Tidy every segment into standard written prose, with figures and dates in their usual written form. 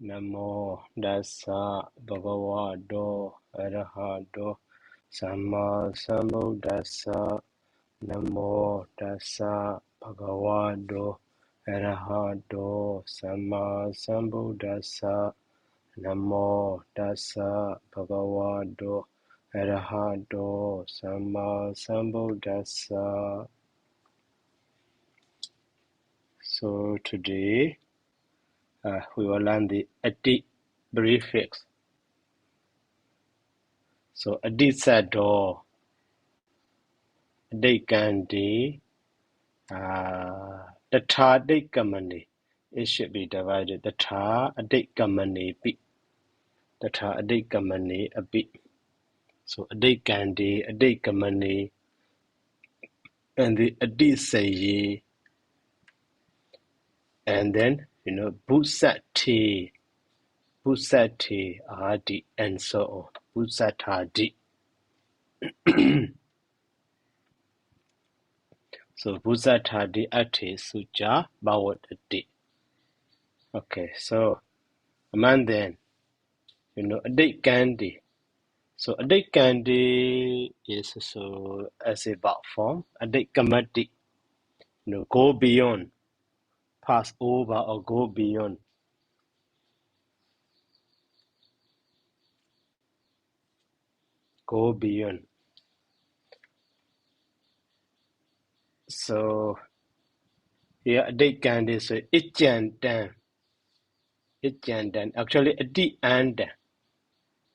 Namo Dassa Bhagavato Arahato Samma Sambuddhassa. Namo Dassa Bhagavato Arahato Samma Sambuddhassa. Namo Dassa Bhagavato Arahato Samma Sambuddhassa. So today we will learn the Adi prefix. So Adi Sayadaw, Adi Gandhi, the Tha Adi Kamani. It should be divided. The Tha Adi Kamani Pi. The Tha Adi Kamani a bit. So Adi Gandhi, Adi Kamani, and the Adi Sayi, and then Busati, Busati Adi, and so on. Busatadi. So Busatadi Ati Suja Bawat Adi. Okay, so and then Adi Gandhi. So Adi Gandhi is so as a verb form. Adi Kamati, go beyond, pass over or go beyond. Go beyond. So here Adi Gandhi so Ichandan. Actually Adi and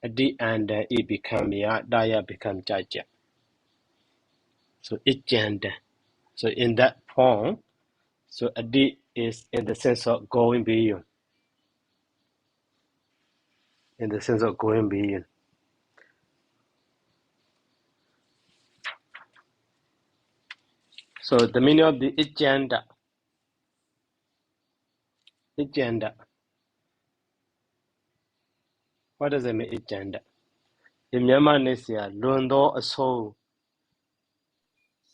it become ya, Daya become Jaja. So Ichandan. So in that form, so Adi is in the sense of going beyond. In the sense of going beyond. So the meaning of the agenda. What does it mean, agenda? In Myanmar, Nesia, Lundo a soul.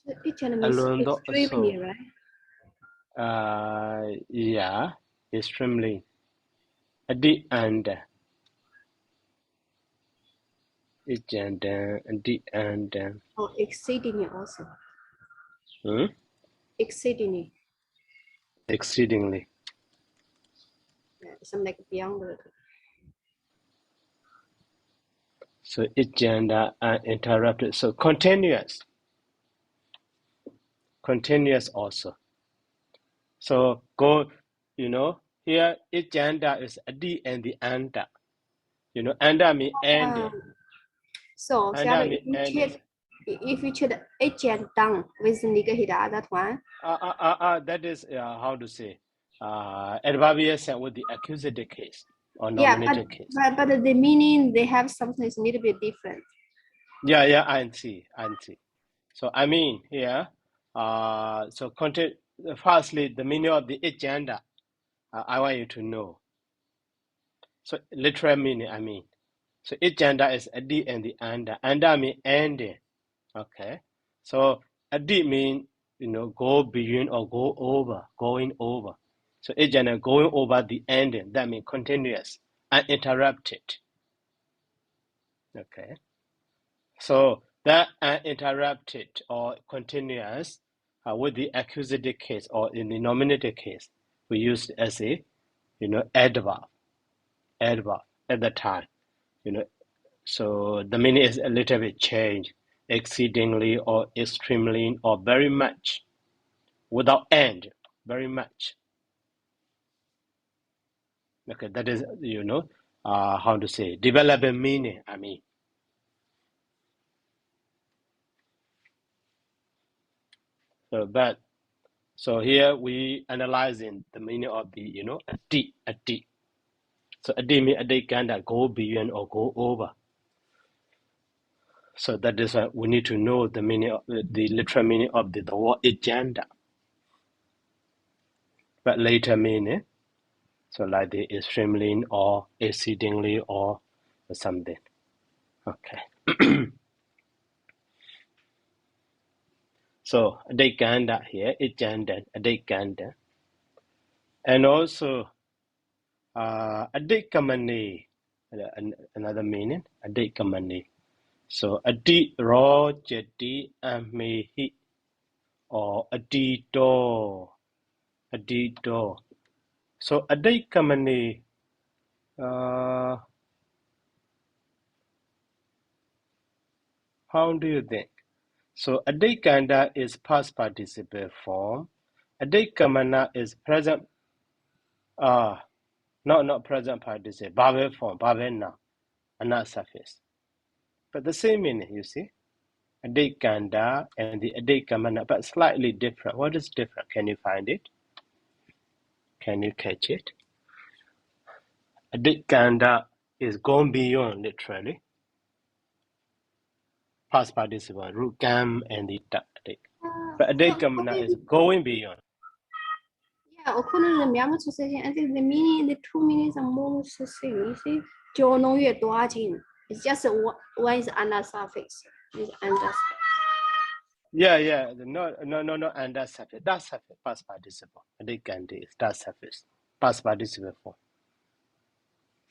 So agenda A means Lundo a extremely, soul. right? Yeah, extremely. At the end. Agenda, at the end. Or exceedingly also. Hmm? Exceedingly. Exceedingly. Yeah, something like beyond the. So agenda uninterrupted. So continuous. Continuous also. So go, here agenda is at the and the anda. Anda means ending. So, Anda means if you check agent down with Nigahida, that one. That is how to say adverbial with the accusative case or Yeah, nominative case. but the meaning they have something is a little bit different. Yeah, I see. So I mean here, so content. Firstly, the meaning of the agenda. I want you to know. So literal meaning. I mean, so agenda is a D and the anda. Anda mean ending. Okay. So a D mean go beyond or go over, going over. So agenda going over the ending. That means continuous, uninterrupted. Okay. So that uninterrupted or continuous with the accusative case or in the nominative case, we use it as a adverb at the time. So the meaning is a little bit changed, exceedingly or extremely or very much, without end, very much. Okay, that is how to say developing meaning. I mean. So here we analyzing the meaning of the a D. So a D means a D can go beyond or go over. So that is why we need to know the meaning of the literal meaning of the word agenda. But later meaning, so like the extremely or exceedingly or something. Okay. So adekanda here, agenda, adekanda. And also Adikamani, another meaning, Adikamani. So Adi Ro Jadi Amehi or Adito. Adito. So Adikamani, how do you think? So Adikanda is past participle form. Adikamana is present, not present participle, Babel form, Babel now, and not surface. But the same meaning, you see. Adikanda and the Adikamana, but slightly different. What is different? Can you find it? Can you catch it? Adikanda is going beyond, literally. Past participle, root gam and the adik. But Adikamana is going beyond. Yeah, according to the Miao association, I think the meaning, the two meanings are more the same. You see, 就农越多金 it's just one is under suffix. Is under. Yeah. No, and that's surface. That's surface, past participle. Adikandi is that surface. Past participle form.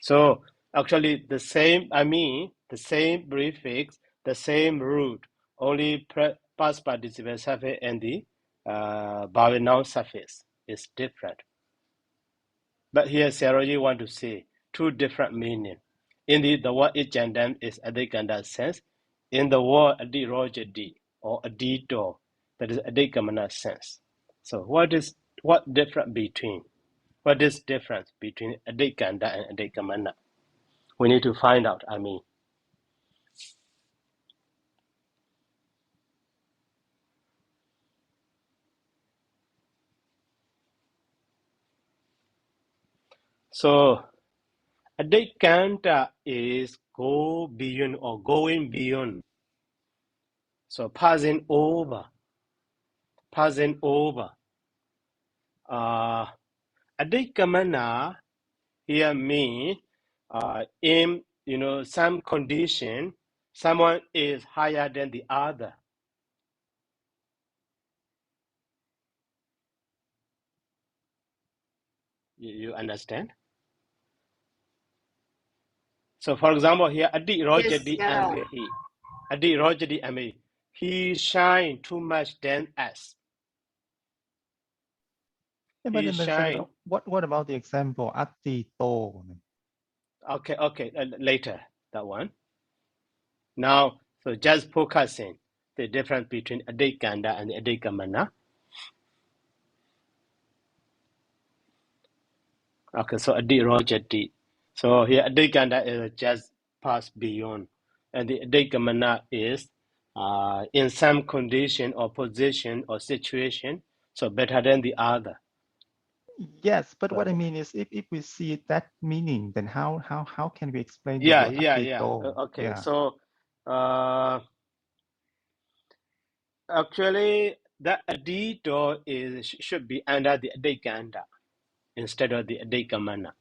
So actually the same, the same prefix, the same root, only past participle surface and the vowel noun surface is different. But here Saroji want to say two different meaning. In the word Ichandam is Adikanda sense. In the word Adirojadi or Adito, that is Adikamana sense. So what is difference between Adikanda and Adikamana? We need to find out, So Adikanda is go beyond or going beyond. So passing over. Adikamana here means in some condition, someone is higher than the other. You understand? So for example here, Adi Rojadi Amehi. Adi Rojadi Amehi. He shine too much than us. Yeah, but then shine. What about the example Ati To? Okay, later that one. Now, so just focusing the difference between Adikanda and Adikamana. Okay, so Adi Rojadi. So here Adikanda is just passed beyond, and the Adikamana is in some condition or position or situation, so better than the other. Yes, but what I mean is, if we see that meaning, then how can we explain the Yeah. word Atito? Okay, Yeah. so actually the Adito should be under the Adikanda instead of the Adikamana.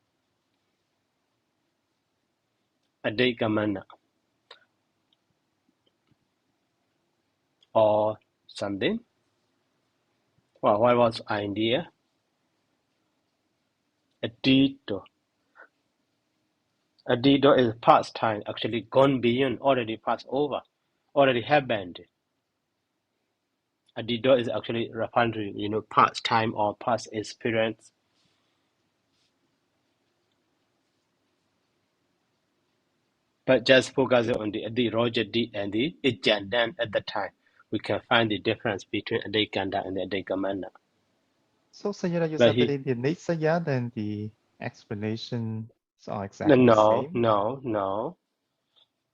Adikamana or something. Well, what was idea? Adito. Adito is past time, actually gone beyond, already passed over, already happened. Adito is actually referring to past time or past experience. But just focus on the Roger D and the Ijandan at the time. We can find the difference between Adikanda and the Adikamana. So Sayadaw, you But said that in the Nitsaya, then the explanations are exactly the no. same.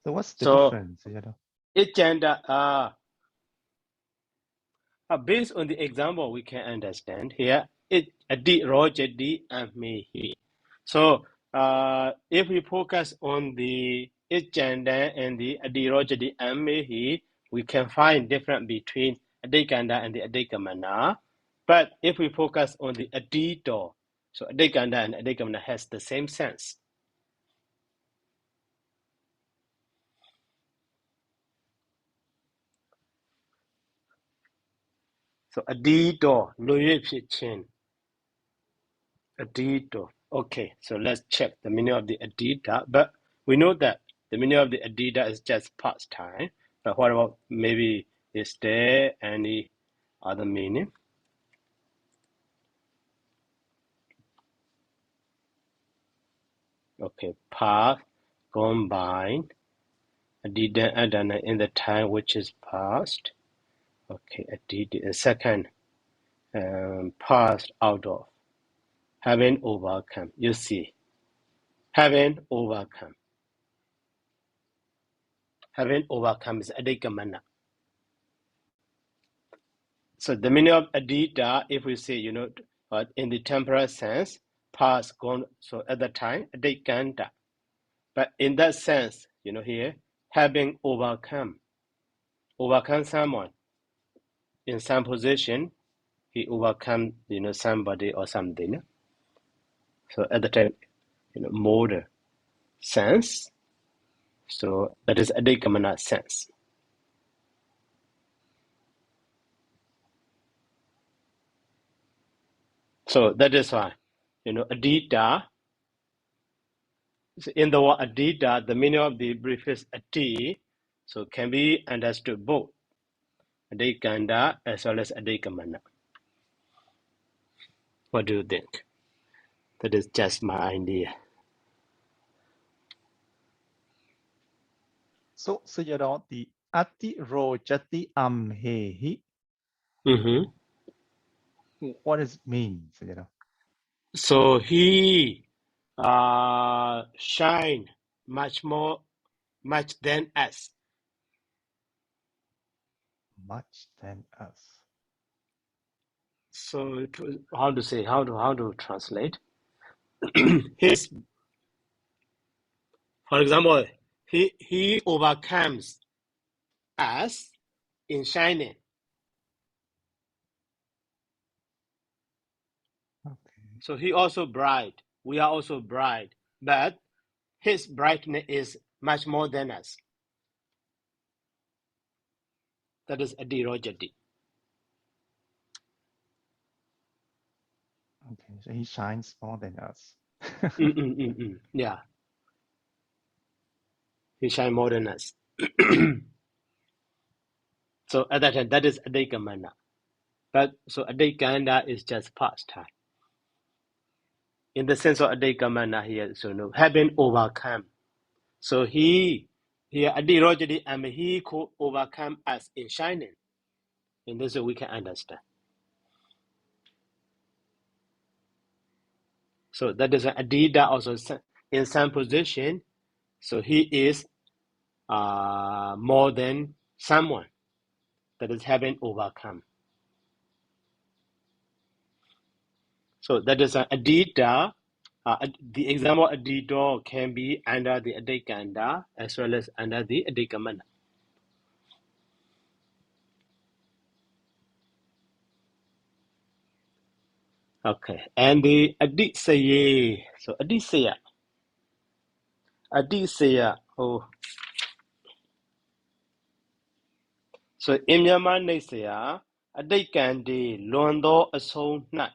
So what's the difference, Sayadaw? Ijanda, based on the example, we can understand here. Adi Roger D and me he. So if we focus on the Ijanda and the Adi Roger D and me he, we can find difference between Adikanda and the Adikamana. But if we focus on the Adito, so Adikanda and Adikamana has the same sense. So Adito, Loye Pichin. Adito. Okay, so let's check the meaning of the adita. But we know that the meaning of the adita is just past time. But what about maybe is there any other meaning? Okay, past, gone by, adita adana in the time which is past. Okay, adita, second, past out of, having overcome. You see, having overcome. Having overcome is adikamana. So the meaning of adita, if we say, in the temporal sense, past, gone, so at the time, adikanta. But in that sense, here, having overcome someone in some position, he overcome, somebody or something. So at the time, modal sense. So that is adikamana sense. So that is why, adita. So in the word adita, the meaning of the prefix ati, so can be understood both adikanda as well as adikamana. What do you think? That is just my idea. So Sayadaw, the ati rojati amhehi. What does it mean, Sayadaw? So he shine much than us. Much than us. So how to say, how to translate? His, for example, he overcomes us in shining. Okay. So he also bright. We are also bright, but his brightness is much more than us. That is adirojati. Okay, so he shines more than us. Yeah, he shine more than us. So at that time, that is adikamana. But so adikanda is just past time. In the sense of adikamana here, so no, having overcome. So he here adirojati, and he could overcome us in shining. In this way we can understand. So that is an adida also in some position. So he is more than someone that is having overcome. So that is an adita. The example adito can be under the adikanda as well as under the adikamana. Okay, and the adisaya. So adisaya. Oh, so in Myanmar Nesaya, adikandi londo aso na.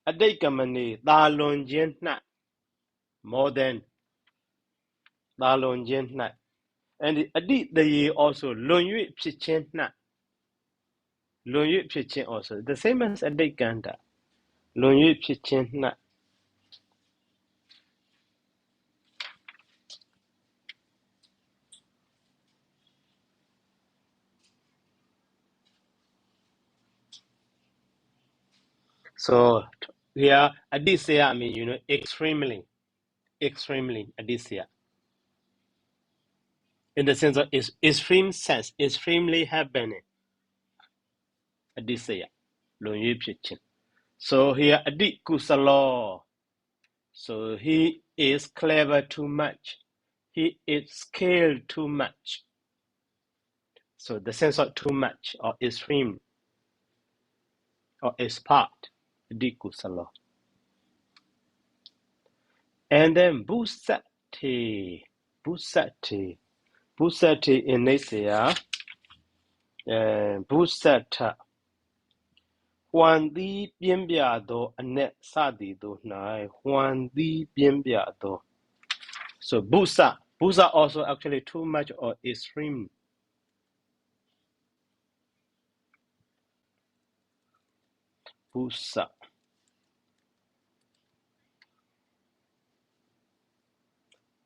Adikamani dalonjin na. More than dalonjin na. And the adit the ye also lonyu pichin na. Lonyu pichin also. The same as adikanda. Lonyu pichin na. So here adisaya I mean extremely adisaya. In the sense of extreme sense, extremely happening. Adisaya. Lonyu pichin. So here adik kusalo. So he is clever too much. He is skilled too much. So the sense of too much or extreme or expert, dikusalo. And then busati in Asia, busata. Huan di bien biado anet sadi do nai. Huan di bien biado. So busa. Busa also actually too much or extreme. Busa.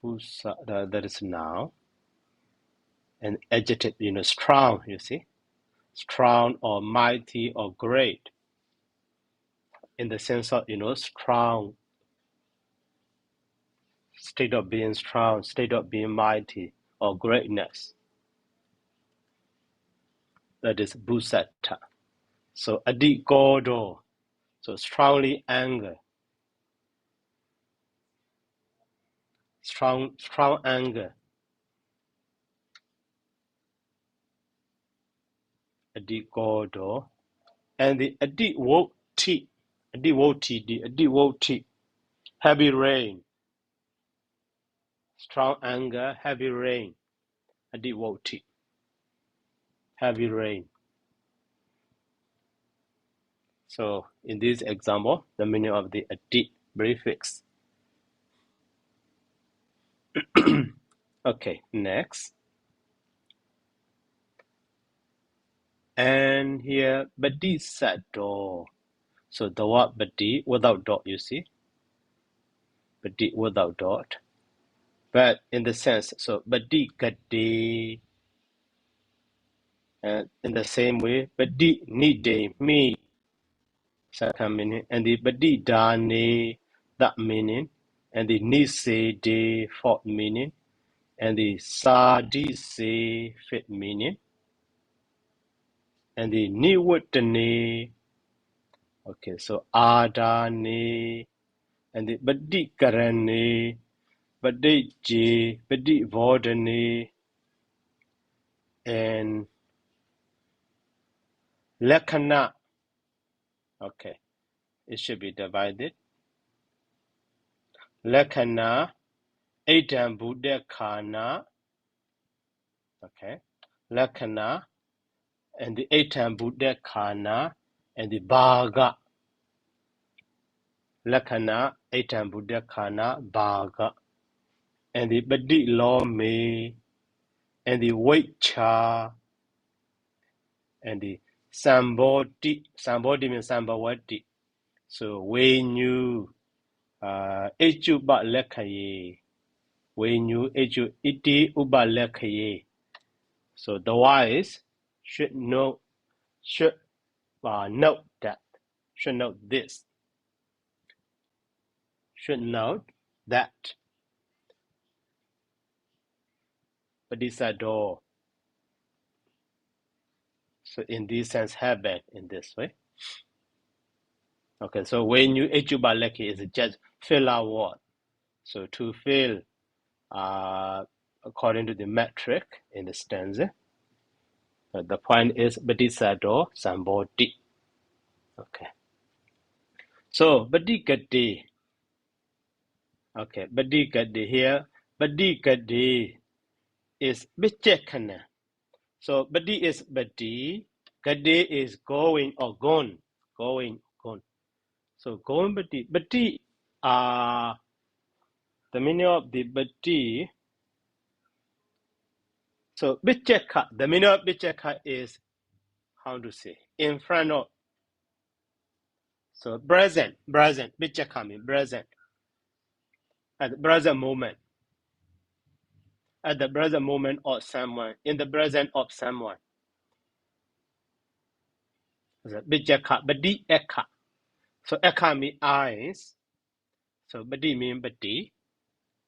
Busa. That is now. An adjective, strong, you see. Strong or mighty or great. In the sense of, strong. State of being strong, state of being mighty, or greatness. That is busata. So adi godo. So strongly anger. Strong anger. Adi godo. And the adi woti. Adi woti. Heavy rain. Strong anger, heavy rain. Adi woti. Heavy rain. So in this example, the meaning of the adi prefix. Okay, next. And here, badi sado. So the word badi without dot, you see. Badi without dot. But in the sense, so badi gadi. And in the same way, badi nide me. Second meaning. And the badi dane, that meaning. And the nise de, fourth meaning. And the sadi se, fifth meaning. And the niwutane. Okay, so adane. And the badi karane. Badi J, Badi Vodani, and Lekana. Okay, it should be divided. Lekana, Aitam Buddha Kana. Okay, Lekana, and the Aitam Buddha Kana, and the Bhaga. Lekana, Aitam Buddha Kana, Bhaga. And the Badi Lome, and the Waicha, and the Sambodi. Sambodi means Sambawati. So when you echu ba lekaye, when you echu iti uba lekaye. So the wise should note that, should note this, should note that. Padisado. So in this sense, habit in this way. Okay, so when you echu ba lekaye is just filler word. So to fill according to the metric in the stanza. The point is Badisado Sambodi. Okay. So Badigadi. Okay, Badigadi here. Badigadi is Bichekana. So Badi is Badi. Gadi is going or gone. Going, gone. So going Badi. Badi the meaning of the Badi. So Bicheka, the meaning of Bicheka is how to say in front of. So present, Bicheka means present. At the present moment. At the present moment of someone, in the present of someone. Bijaka, badi eka. So eka means eyes. So badi means badi.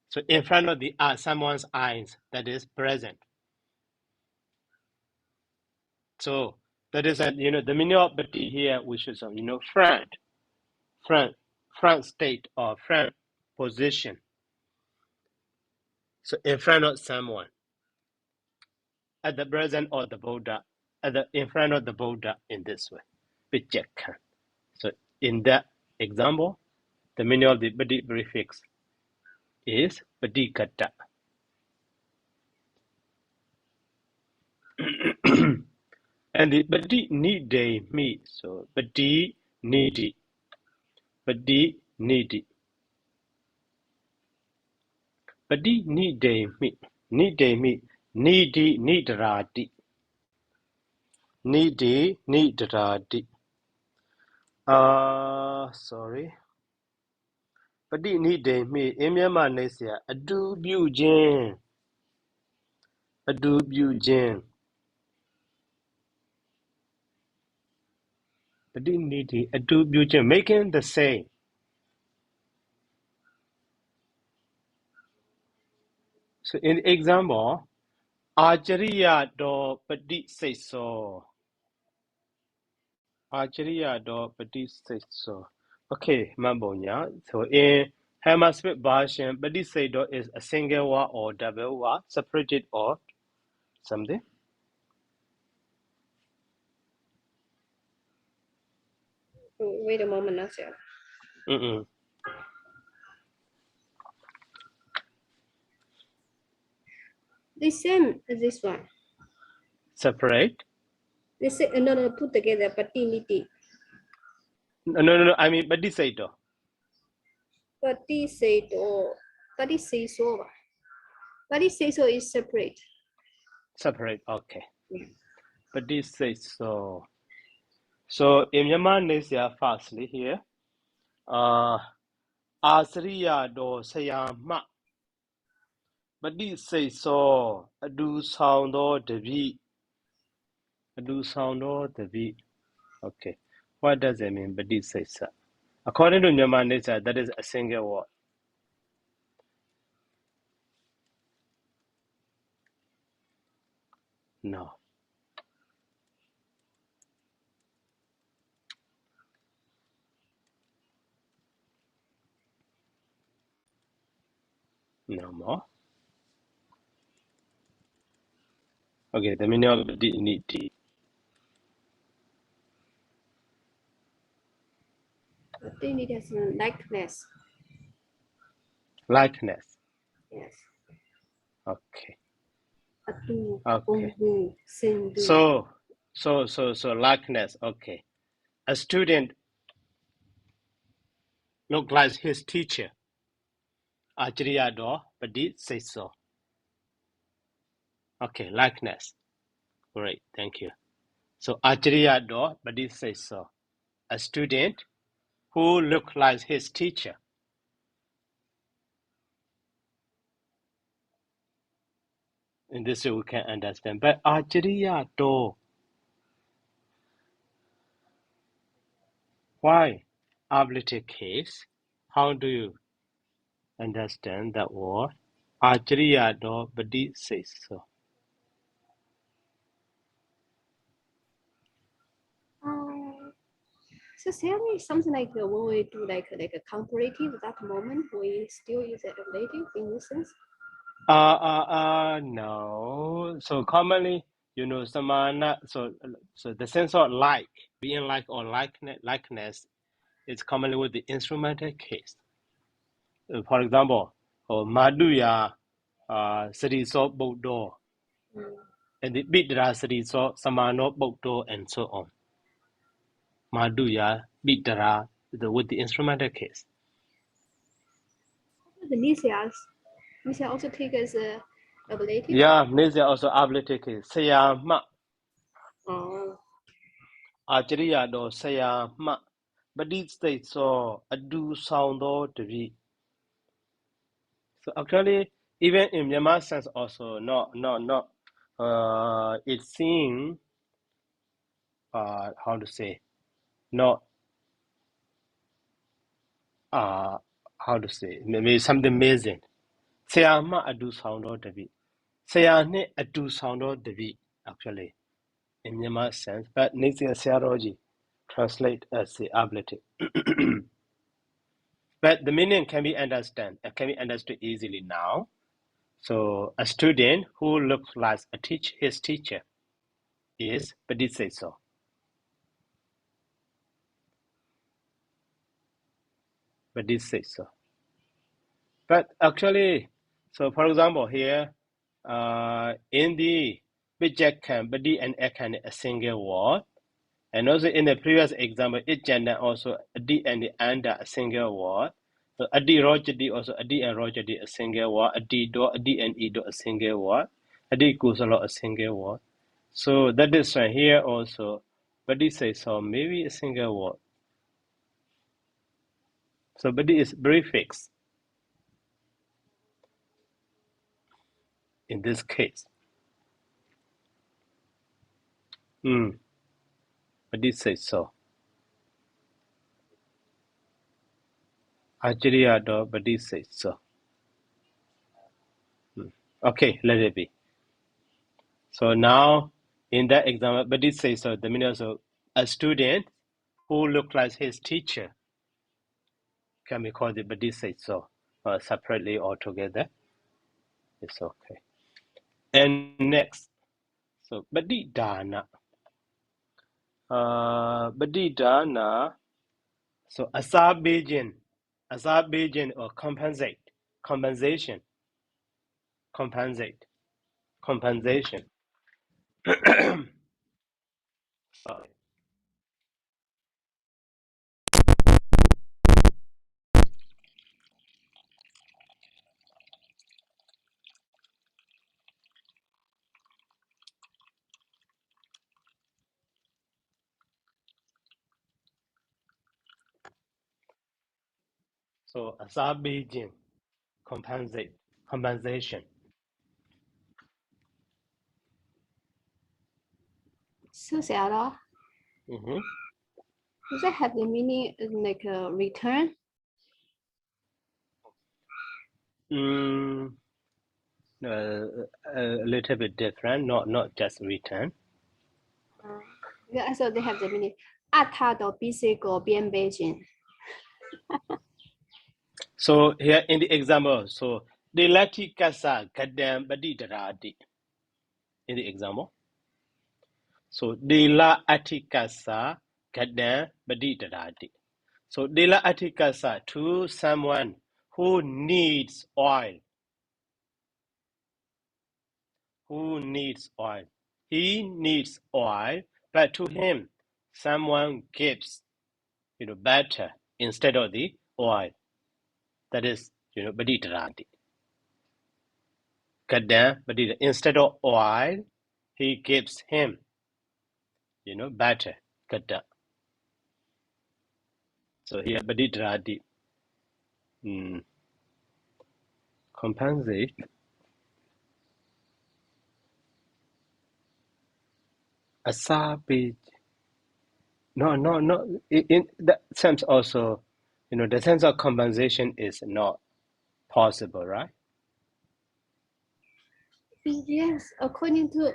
So in front of the someone's eyes, that is present. So that is the meaning of badi here, which is front state or front position. So in front of someone. At the present of the Buddha, in front of the Buddha in this way. Bijaka. So in that example, the meaning of the badi prefix is badikata. And the badi nide mi. So badi nidi. Badi nidi. Badi nide mi. Nide mi. Nidi nidradi. Nidi nidradi. Sorry. Padi nide mi. Emyama nesia. Adu bujin. Adu bujin. Padi nidi. Adu bujin. Making the same. So in example, Issariya do padi say so. Issariya do padi say so. Okay, Mambonya. So in Hermetic version, padi say do is a single word or double word, separated or something. Wait a moment, Nasir. The same as this one. Separate? They say no, put together, patiniti. No. I mean, padi say do. Pati say so. Pati say so is separate. Separate. Okay. Yeah. Padi say so. So in Myanmar, Nesia firstly here. Issariya do sayama. Padi say so. Adu sound or the V. Adu sound or the V. Okay. What does it mean? Padi say so. According to Myanmar Nesia, that is a single word. No. No more. Okay, the meaning of dignity. Patiniti has a likeness. Likeness. Yes. Okay. Atu, Okay. ongu, sendu. So likeness. Okay. A student look like his teacher. Issariya do padi say so. Okay, likeness. Great, thank you. So Issariya do padi say so. A student who look like his teacher. In this way we can understand. But Issariya do. Why? Ability case. How do you understand that word? Issariya do padi say so. So tell me something like when we do like a comparative at that moment, we still use a relative in this sense. No. So commonly, samana. So the sense of like, being like or likeness, is commonly with the instrumental case. For example, Maduya Sariso Bodo, and the Bidra Sariso Samano Bodo, and so on. Maduya Bidra with the instrumental case. The Nisias also take as a ablative. Yeah, Nisia also ability case. Sayama. Oh. Issariya do sayama. But these states so adu sound or to be. So actually, even in Myanmar sense also, no. It seems how to say, not how to say, maybe something amazing. Sayama adu sound or to be. Sayane adu sound or to be actually in Myanmar sense, but needs a Sayadaw translate as the ability. But the meaning can be understood easily now. So a student who looks like his teacher is, but it says so. But it says so. But actually, so for example here, in the Bijakam, Badi and Ekan a single word. And also in the previous example, Ijana also Adi and the Anda a single word. So Adi Rojadi also Adi and Rojadi a single word. Adi do Adi and Ido a single word. Adi Kusalo a single word. So that is why here also Badi says so maybe a single word. So Badi is prefix in this case. Badi says so. Ajriya do Badi says so. Okay, let it be. So now in that example, Badi says so. The meaning of a student who look like his teacher can be called the Badi says so. Separately or together. It's okay. And next, so Badi Dana. Badi Dana. So Azerbaijan or compensation. Sorry. So Azerbaijan compensation. So Sayadaw, does that have the meaning like a return? A little bit different, not just return. Yeah, so they have the meaning. Atado bisiko bien Beijing. So here in the example, so the lati kasa kadam badi daradi in the example. So de la atikasa kadam badi daradi. So de la atikasa to someone who needs oil. He needs oil, but to him, someone gives, better instead of the oil. That is, badi daradi. Kadam badi. Instead of oil, he gives him, better. Kadam. So here, badi daradi. Compensate. Asabij. No. In that sense also, the sense of compensation is not possible, right? Yes, according to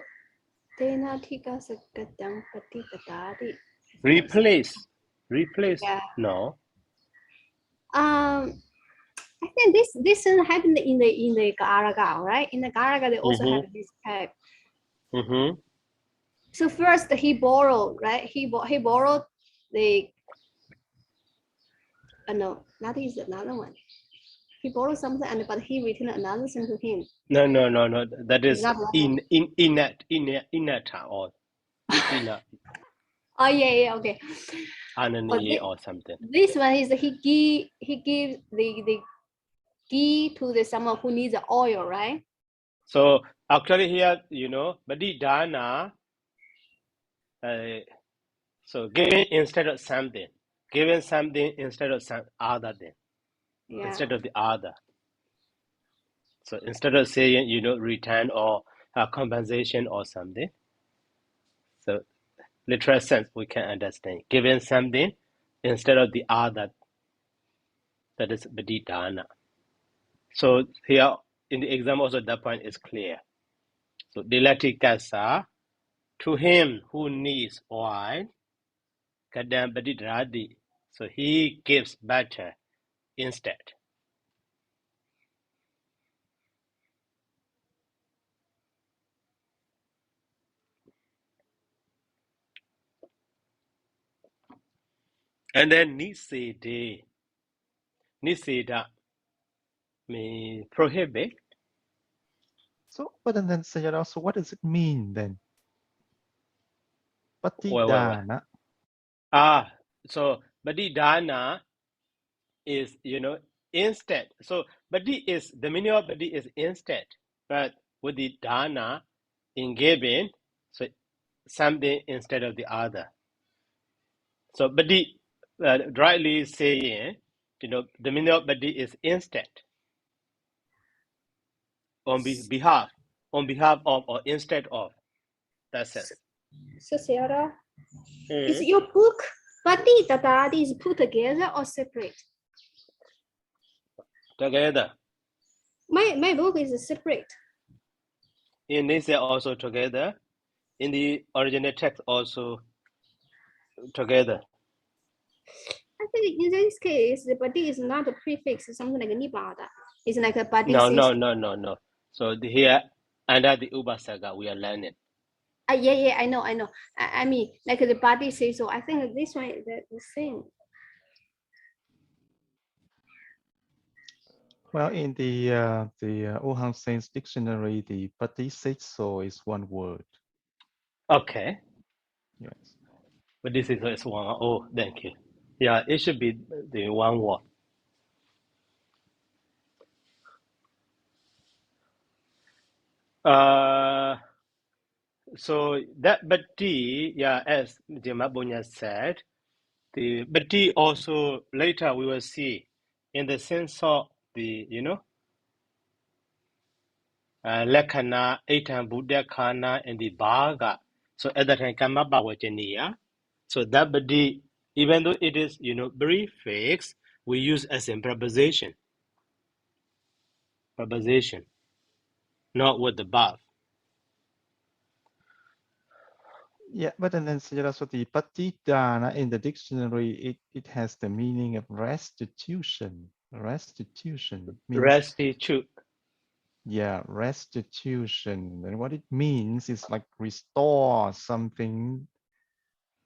Dena Tika Sakadam Patikatari. Replace. Yeah. No. I think this happened in the Garaga, right? In the Garaga, they also have this type. So first he borrowed, right? He borrowed the no, that is another one. He borrowed something, but he returned another thing to him. No. That is inata or ina. Oh yeah, okay. Ananiye or something. This one is he gives the key to the someone who needs the oil, right? So actually here, badi dana. So giving instead of something, giving something instead of some other thing, instead of the other. So instead of saying, return or compensation or something. So literal sense we can understand. Giving something instead of the other. That is badidana. So here in the example also that point is clear. So dilati kasa, to him who needs oil, kadam badidradi. So he gives better instead. And then niseda means prohibit. So, but then Sayadaw, so what does it mean then? Wait. Patidana. So Badidana is, instead. So the meaning of Badi is instead, but with the dana in giving, so something instead of the other. So Badi, rightly saying, the meaning of Badi is instead, on behalf of, or instead of. That's it. So Sayadaw, is your book Pati Tatadi is put together or separate? Together. My book is separate. In this also together. In the original text also together. I think in this case, the Pati is not a prefix, it's something like a nibada. It's like a Pati. No. So here, under the Upasaga, we are learning. Yeah, I know. I mean, like the Pati says so. I think this one is the same. Well, in the Oham Saints dictionary, the Patisetso is one word. Okay. Yes. But this is one. Oh, thank you. Yeah, it should be the one word. So that Bati, as Jamabunya said, the Bati also later we will see in the sense of the, Lakana, Aitan Buddha Kana, and the Bhaga. So at that time, Kamaba Wajaniya. So that Bati, even though it is, very fixed, we use as in preposition. Preposition, not with the verb. Yeah, but then Sayadaw, so the Patidana in the dictionary, it has the meaning of restitution. Restitution means Restitute. yeah, restitution. And what it means is like restore something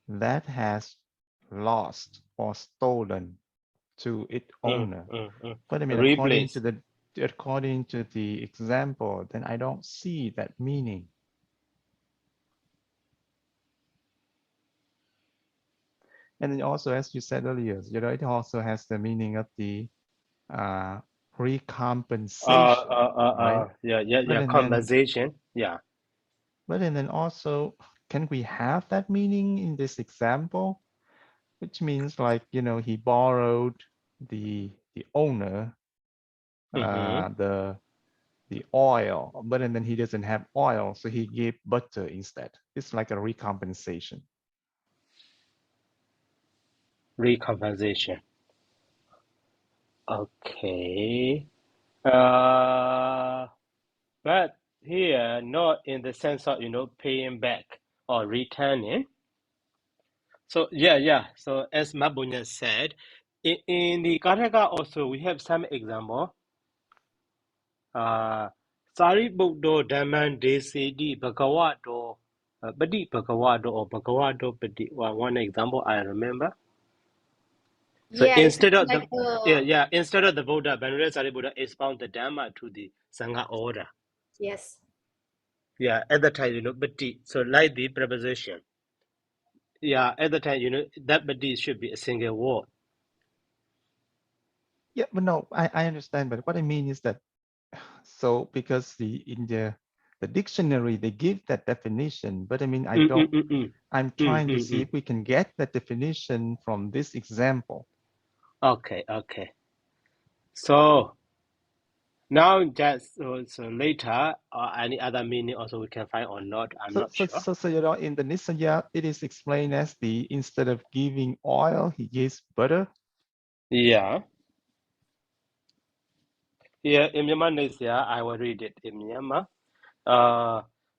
that has lost or stolen to its owner. But I mean, according Replace. to the example, then I don't see that meaning. And then also, as you said earlier, it also has the meaning of the recompensation, right? Yeah, compensation. Yeah. But then also, can we have that meaning in this example? Which means like, he borrowed the owner the oil, but then he doesn't have oil, so he gave butter instead. It's like a recompensation. Recompensation. Okay. But here, not in the sense of, paying back or returning. So, yeah. So, as Mabunya said, in the Kataka also, we have some example. Saribuddho Dhamman Desidi Bhagavato, Badi Bhagavato or Bhagavato Badi. One example I remember. So Yeah, instead of like, instead of the Buddha, Venerable Saribuddha expound the Dhamma to the Sangha order. yes. Yeah, at the time, Badi. So like the preposition. Yeah, at the time, that Badi should be a single word. Yeah, but no, I understand. But what I mean is that, so because in the dictionary, they give that definition, but I mean, I'm trying to see if we can get that definition from this example. Okay. So now just so later any other meaning also we can find or not, I'm not sure. So in the Nisaya, it is explained as instead of giving oil, he gives butter. Yeah. Here in Myanmar Nisaya, I will read it in Myanmar.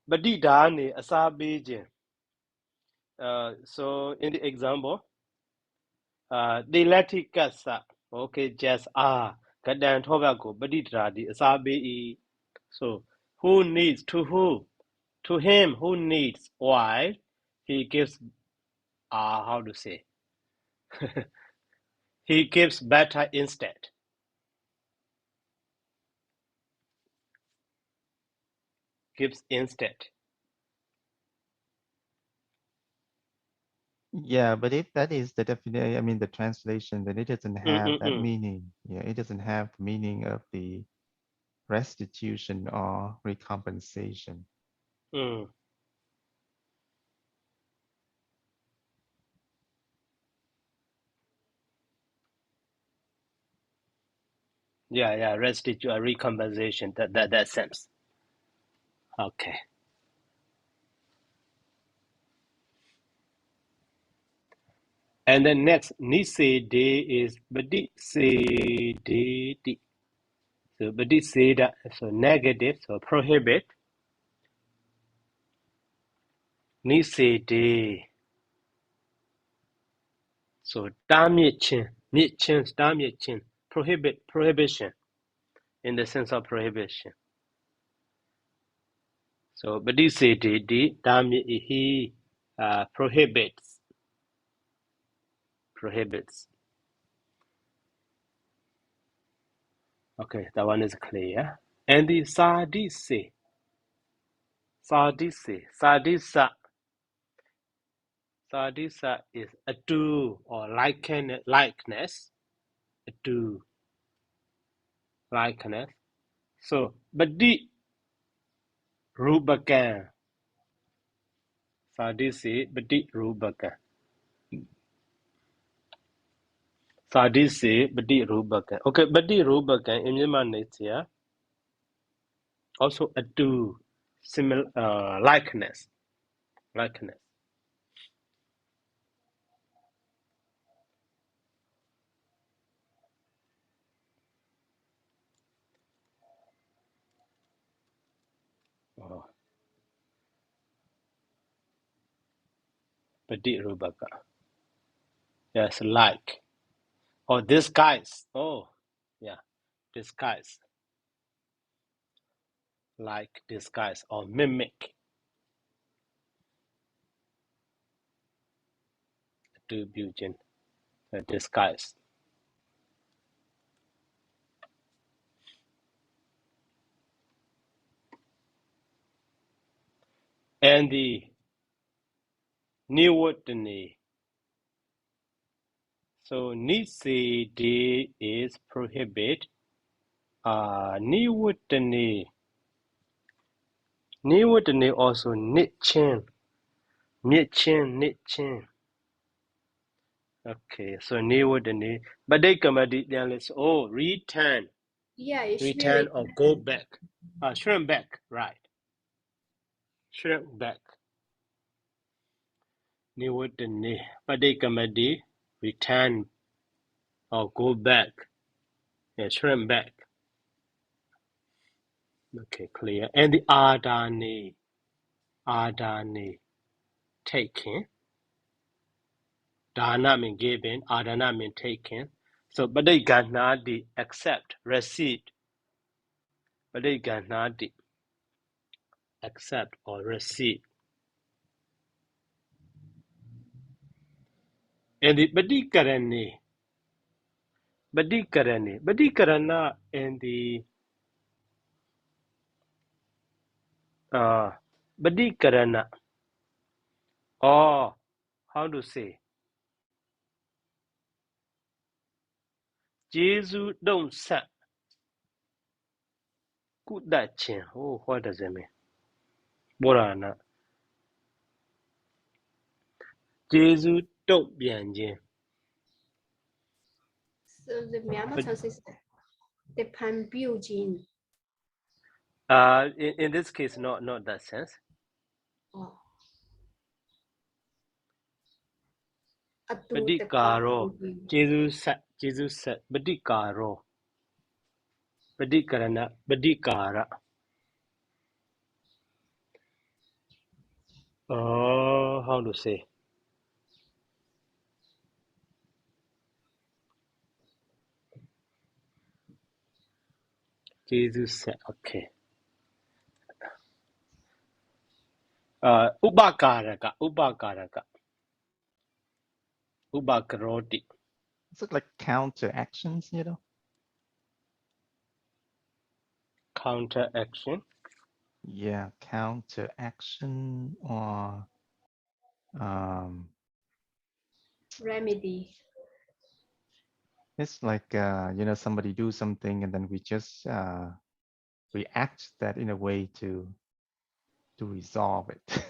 Badidani asabijin. So in the example, Dilati kasa. Okay, just kadan tobacco, Badidadi asabi. So who needs to who? To him who needs oil, he gives how to say? He gives better instead. gives instead. Yeah, but if that is the definition, I mean the translation, then it doesn't have that meaning. Yeah, it doesn't have the meaning of the restitution or recompensation. Mm. Yeah, restitution or recompensation, that sense. Okay. And then next, nisede is badisede. So badiseda, so negative, so prohibit. Nisede. So damyechin, prohibition, in the sense of prohibition. So badisede, he prohibits. Okay, that one is clear. And the sadise, sadisa is a do or likeness, a do, likeness. So, badi rubakan, sadise, badi rubakan. Sadise, badi rubakan. Okay, badi rubakan in Myanmar also a do, similar, likeness. Oh, badi rubakan. Yes, like. Or disguise. Oh, yeah, disguise. Like disguise or mimic. To Bujin, disguise. And the Niwotani. So Nisede is prohibit. Niwotani also nitchin. Okay, so Niwotani. But they come at the list. Oh, return. Yeah, it should be Return or go return. back. Shrink back, right. Shrink back. Niwotani. But they come at the return or go back. Yeah, shrink back. Okay, clear. And the Adani, taken. Dana mean given, Adana mean taken. So, but they ganadi, accept, receipt. But they ganadi, accept or receipt. And the Badikarana, and the Badikarana, or how to say, Jesus don't set. Good that chin. Oh, what does it mean? Borana. Jesus don't be So the Myanmar translation, the Panbyujin. In this case, not that sense. Oh. Badikaro, Jesus said, Badikaro, Badikarana, Badikara. Oh, how to say? Jesus said, okay. Ubakaraka. Ubakaroti. It's like counter actions, you know? Counter action. Yeah, counteraction or Remedy. it's like somebody do something and then we just react that in a way to resolve it.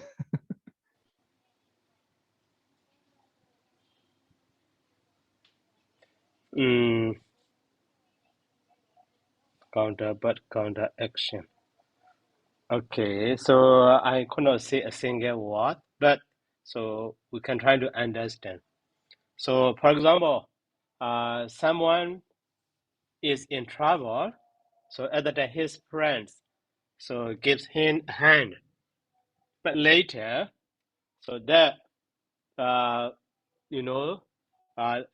Counter, but counter action. Okay, so I could not say a single word, but so we can try to understand. So, for example, someone is in trouble, so at the time his friends so gives him a hand, but later, so that you know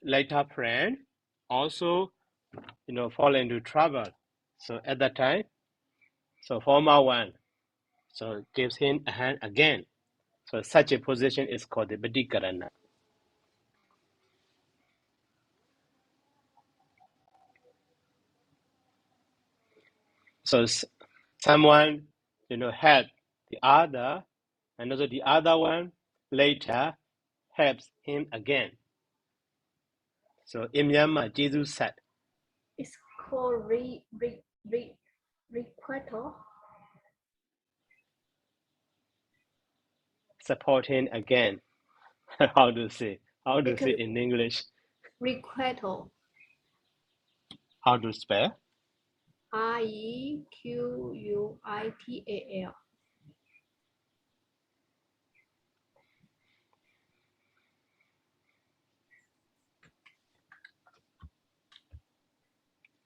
later friend also fall into trouble. So at that time, so former one so gives him a hand again. So such a position is called the Badikarana. So someone help the other, and also the other one later helps him again. So in Myanmar, Jesus said, It's called requital. support him again. How to say? How to say Because in English? requital. How to spell? Requital.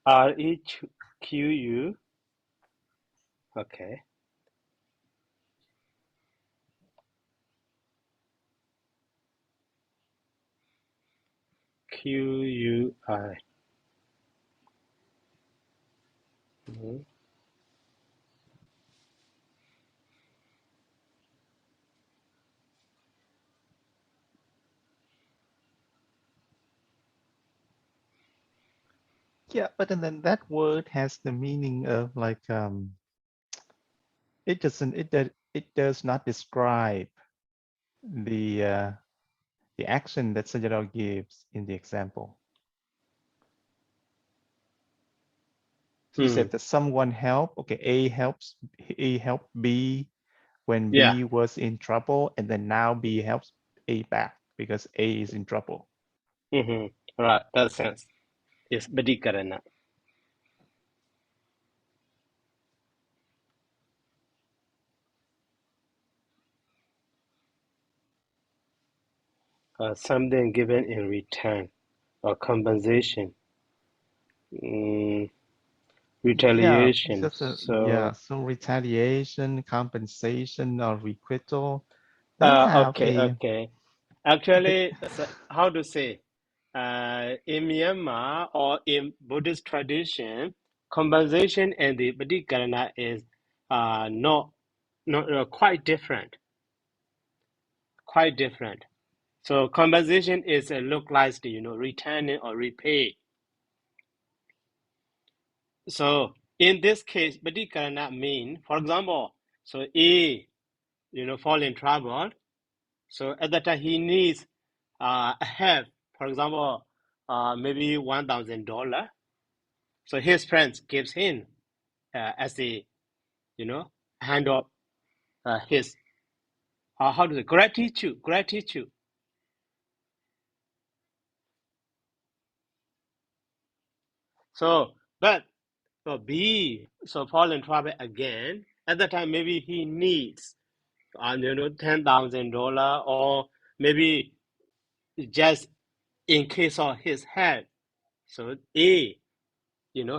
REQU. Okay. QUI. Mhm. Yeah, but then that word has the meaning of like it doesn't it does not describe the action that Sayadaw gives in the example. He said that someone help, okay, A helped B when Yeah. B was in trouble, and then now B helps A back because A is in trouble. Right. That sense. Yes, Badikarana. Something given in return or compensation. Yeah, it's Retaliation. just So, so retaliation, compensation, or requital, they have a okay. they, Actually, how to say? In Myanmar or in Buddhist tradition, compensation and the Badikarana is not quite different. Quite different. So compensation is localized, returning or repay. So in this case, Badikarana mean, for example, so A, fall in trouble. So at that time he needs help. For example, maybe $1,000. So his friends gives him as a hand of his how to say gratitude. So but B so fall in trouble again. At that time maybe he needs $10,000 or maybe just in case of his health. So A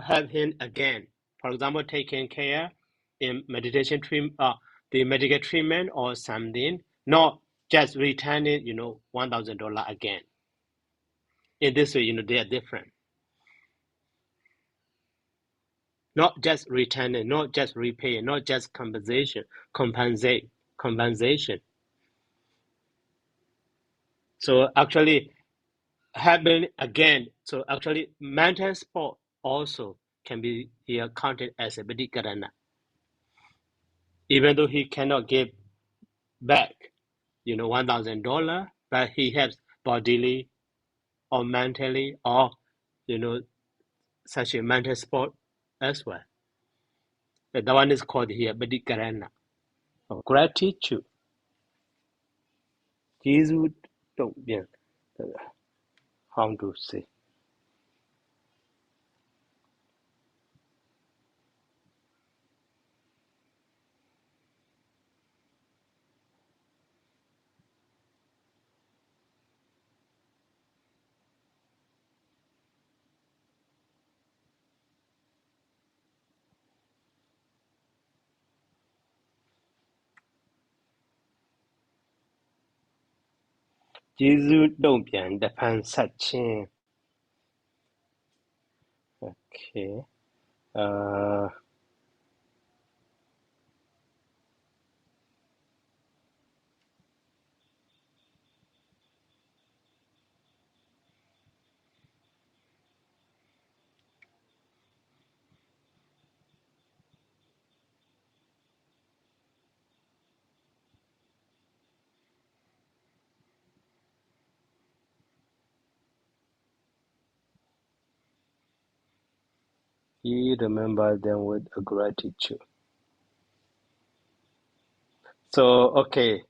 help him again. For example, taking care in meditation the medical treatment or something, not just returning, $1,000 again. In this way, they are different. Not just returning, not just repaying, not just compensation. So actually, happen again. So actually, mental support also can be here counted as a badikarana. even though he cannot give back, $1,000, but he helps bodily or mentally or, such a mental support as well. That one is called here Badikarana, or gratitude. Jesus don't bien, how to say. Jesus don't bien depend such. Okay. He remember them with a gratitude. So okay.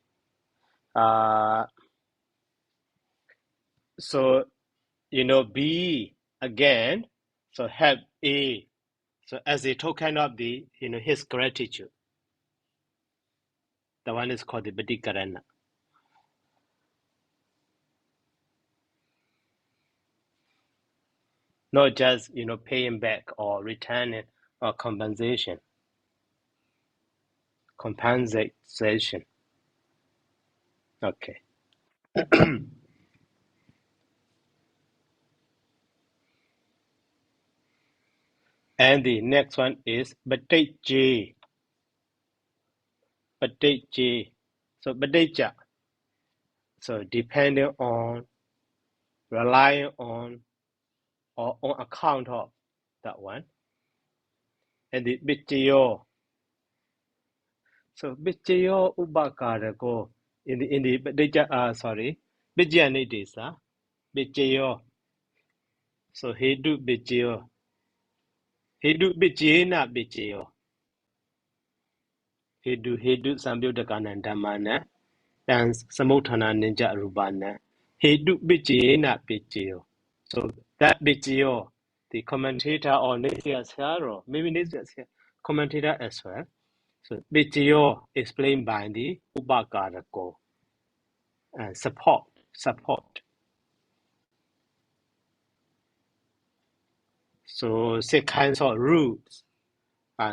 So B again. So help A. So as a token of the his gratitude. The one is called the Badikarana. Not just paying back or returning or compensation. Compensation. Okay. And the next one is Badaiji. Badaiji. So Badaija. So depending on, relying on, or on account of that one. And the Bijayo. So Bijayo Ubakarako in the Badaija, Bijanidisa. Bijayo. So he do Bijayo. He do Bijana Bijayo. He do Sambuddhakana Dhammana. Dance Samutana Ninja Rubana. He do Bijana Bijayo. So that Bijayo, the commentator or Nisias Hero, maybe Nisias commentator as well. So Bijayo explained by the Ubakarako. Support. So six kinds of roots.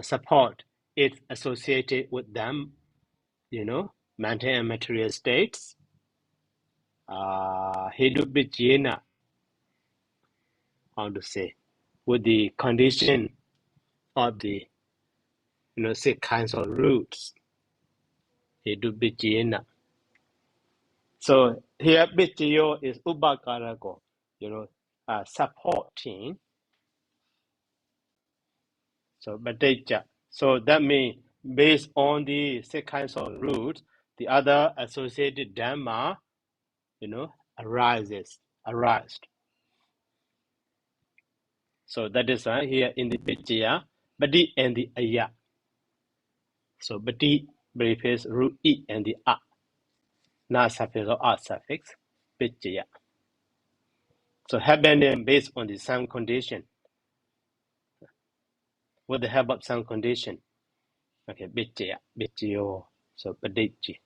Support is associated with them, mental and material states. Hidubijina, how to say, with the condition of the, six kinds of roots. Hidubijina. So here, Bijiyo is Ubakarako, supporting. So Badaija. So that means based on the six kinds of roots, the other associated Dhamma, arised. So that is here in the Vijaya, Badi and the Aya. So Badi preface root E and the A. Na suffix or A suffix, Vijaya. So happening based on the same condition. With the help of some condition. Okay, Vijaya, Vijayo. So Badiji.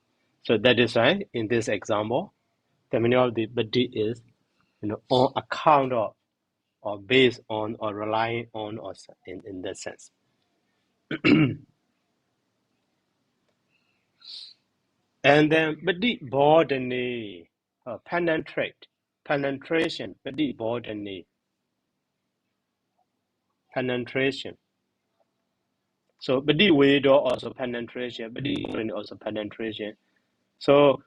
So that is why in this example, the meaning of the Badi is, on account of, or based on, or relying on, or in that sense. And then Badi Bodhani, penetration, Badi Bodhani, penetration. So Badi Vedo also penetration, Badi Bodhani also penetration. So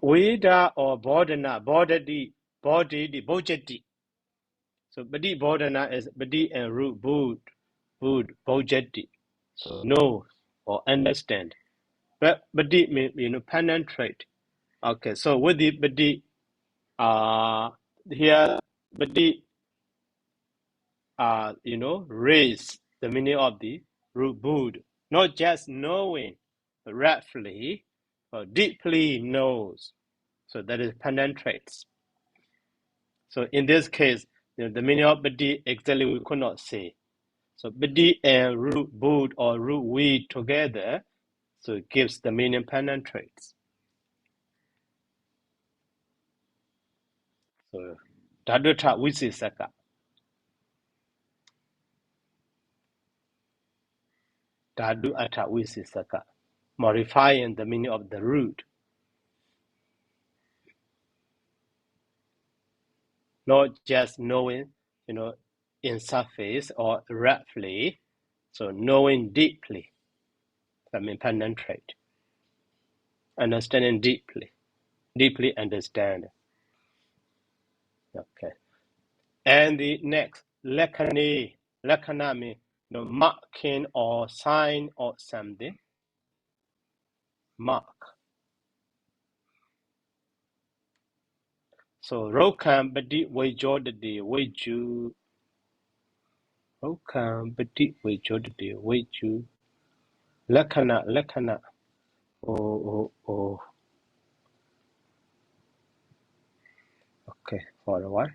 Veda or Bodhana, Bodhadi, Bojati. So Badi Bodhana is Badi and root, Bojati. So know or understand. Badi means penetrate. Okay, so with the badi, here badi, raise the meaning of the root bood, not just knowing, but roughly or deeply knows. So that is penetrates. So in this case, the meaning of badi exactly we could not say. So badi and root bood or root weed together, so it gives the meaning penetrates. So Dadota Wisisaka. Dadu ata Wisisaka. Modifying the meaning of the root. Not just knowing, in surface or roughly. So knowing deeply. That means penetrate. Understanding deeply. Deeply understand. Okay. And the next, lakani. Lakana means marking or sign or something. Mark. So Rokam Badi Wajodadi Waju. Rokam Badi Wajodadi Waju. Lakana. Oh. Okay, for a while.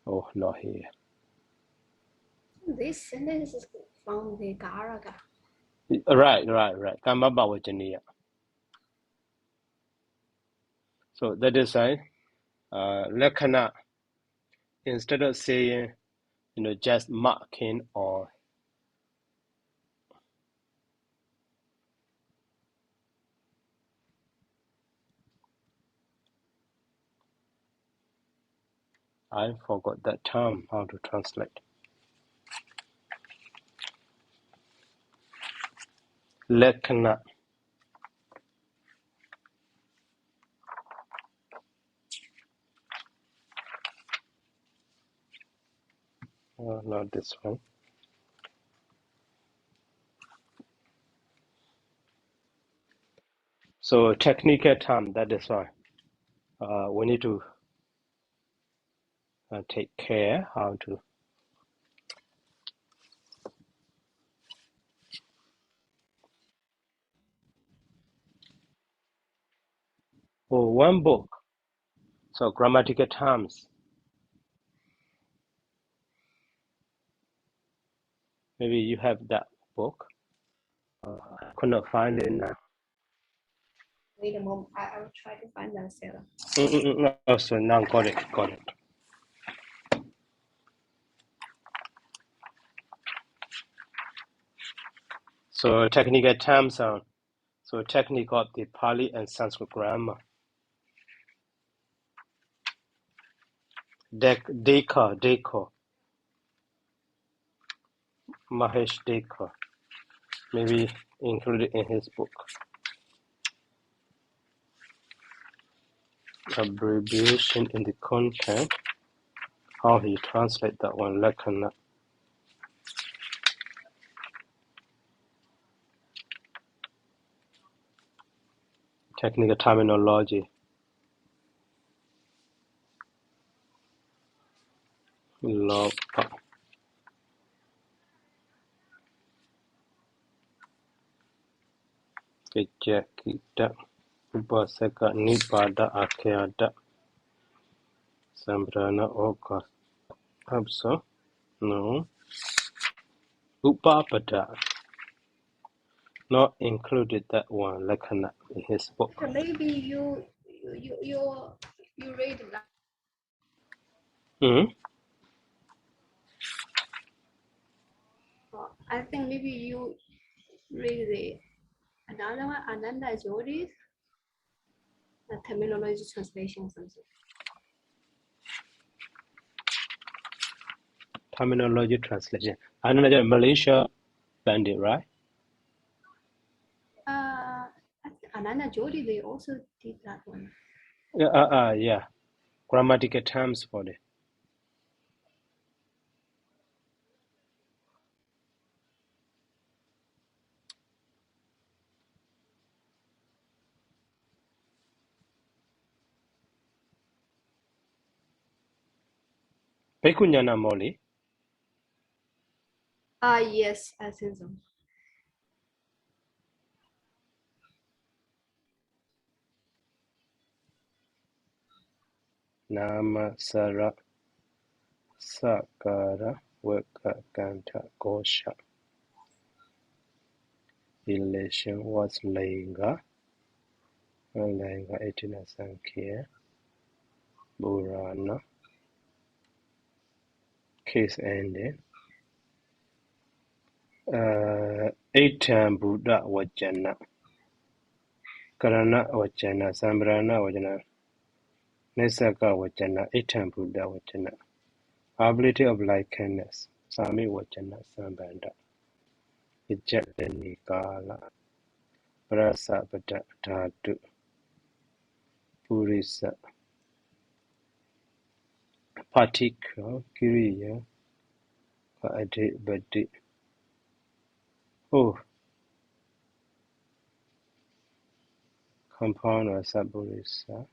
Oh, not here. This sentence is from the Garaga. Right. Kamaba Wajania. So that is why Lakana, instead of saying, just marking or I forgot that term, how to translate. Lakana. Oh, not this one. So technical term, that is why we need to take care how to. Oh, one book. So grammatical terms. Maybe you have that book. I could not find it now. Wait a moment, I will try to find that, Sarah. Oh, so now got it. So technical terms are technique of the Pāļi and Sanskrit grammar. Dekar. Mahesh Dekar. Maybe included in his book. Abbreviation in the content. How he translate that one, Lakana. Technical terminology. Lopa. Kejakita. Upasaka Nipada Akyada. Sambrana Oka. Abso. No. Upapada. Not included that one, Lakana, in his book. So maybe you read that. I think maybe you read the another one, Ananda Jodi, the terminology translation something. Terminology translation. Another Malaysia bandit, right? I think Ananda Jodi, they also did that one. Yeah. Grammatical terms for it. Bhikkunyana Moli. Yes, I think so. Nama Sara Sakara Vakakanta Kosha. Elation was Lenga. Lenga Etina Sankhya. Burana. Case ending. Eight Buddha Vajana. Karana Vajana. Sambrana Vajana. Nesaka Vajana. Eight Buddha Vajana. Ability of likeness. Sami Vajana Sambanda. Ijjatani Kala. Prasapata Dhatu. Purisa. Particular. Kiriya. Adibadi. Oh, compound or saburisa.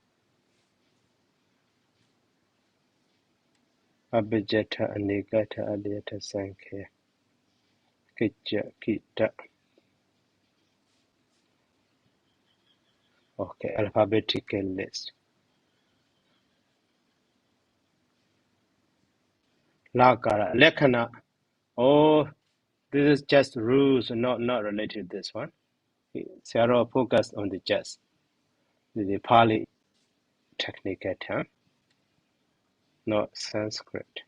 Abhijata Anigata Adhyata Sankhya. Kitja Kita. Okay, alphabetical list. Lakara. Lekana. Oh, this is just rules, not related to this one. Sayadaw focused on the just. The Pāļi technique term, not Sanskrit.